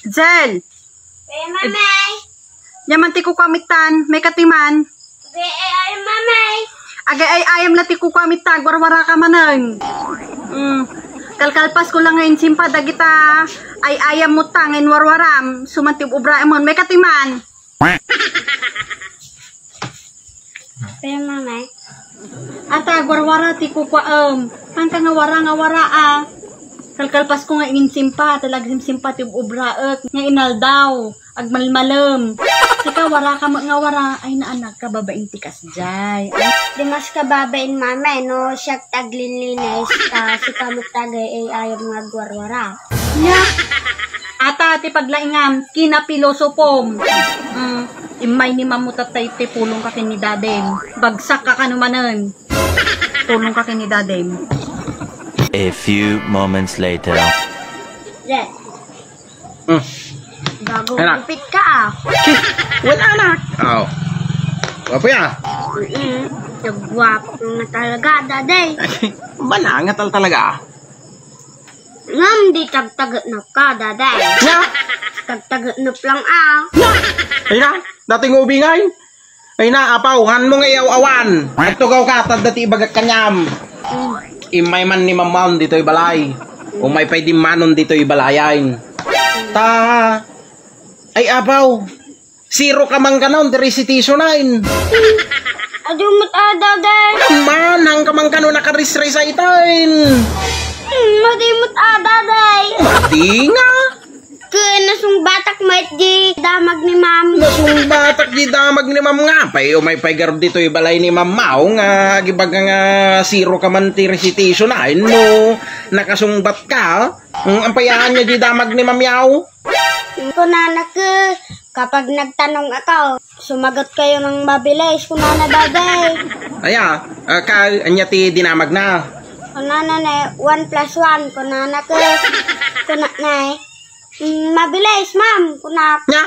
Jel! Mamay! Yaman ti ko kamitan, may katiman. Ay, mamay! Agay ay ayam na ti ko kamitan, warwara ka manan. Kalkalpas ko lang ngayon simpa, dagita ay ayam mo tangin warwaram, sumantib ubraemon, may katiman. Pero mamay? Ata, warwara ti ko panta nga wara ah. Kalkalpas ko nga ingin simpa, talagsim simpa ti ubraet, nga inal daw, agmalmalem. Sika wara ka nga wara, ay naanak ka babaing tikas jay. Di mas kababain mamay, no? Siya taglinlinis, si kamot tagay ay ayaw mga gwarwara. Nya, ata ti paglaingam, kinapilosopom. Imay ni mamutatay ti pulong ka ni dadem. Bagsak ka kanumanan. Pulong ka ni dadem. A few moments later. Yes. Bago Anak. kupit ka ah. Wala anak. Oh. Wapo ya. Nagwapo na talaga, daday. Manangatal talaga. Ngam di tagtaganap ka, daday. Nya. Tagtaganap lang ah. Ay na. Dating ubingay. Ay na, apaw. Han mo nga awan. Nagtugaw ka. Tad dati ibagak kanyam. Imay man ni mamaon dito ibalay. Umay pay di manon dito ibalayain. Ta. Ay apaw. Zero ka man kanon. Dari si Tiso 9. Adumot ah, daday. Man, hang ka man kanon nakarisray sa itain. Madimot ah, daday. Mati nga. Nasung batak mait di damag ni ma'am. Nasung batak di damag ni ma'am nga. Pay umay pay garb dito ibalay ni ma'am mao nga. Gibag nga zero ka man ti recitation na. No, nakasungbat ka. Ang payahan niya di damag ni ma'am yaw. Kunanak kapag nagtanong ako, sumagot kayo ng mabilis. Kunana daday. Aya, anya ti dinamag na. Kunana na 1 plus 1. Kunana kunana mabilis, ma'am. Kunak. Nya?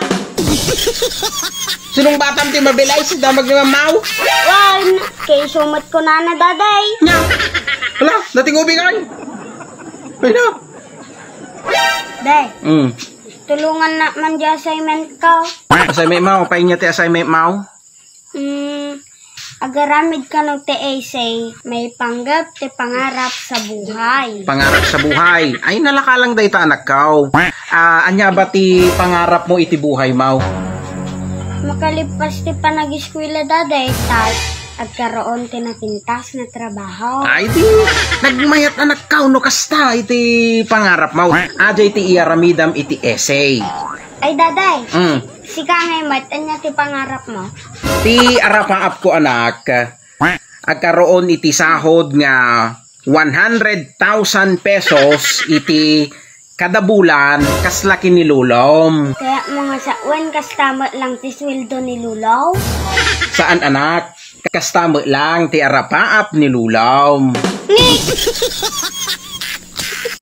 Sinong batam ti mabilay si damag ni ma'am mao? Kay sumot kunana daday. Nya? Wala, dating ubingan. Ay na. Day, tulungan na man di assignment ko. Assignment mao, paing niya ti assignment mao. Agaramid ka ng essay, may panggap ti pangarap sa buhay. Pangarap sa buhay. Ay, nalakalang day ta anak kaw. Anya ba ti pangarap mo iti buhay mau? Makalipas ti panag-eskwela daday, tas agkaroon ti napintas na trabaho. Ay, di. Nagmayat anak kaw no kasta iti pangarap mau. Ajay ti iaramidam iti essay. Ay daday, si kangay mat, anya ti pangarap mo? Ti arapaap ko anak, agkaroon iti sahod nga 100,000 pesos iti kada bulan kaslaki ni lulom. Kaya mga sawan kastama lang ti sweldo ni lulaw? Saan anak? Kastama lang ti arapaap ni lulom. Ni!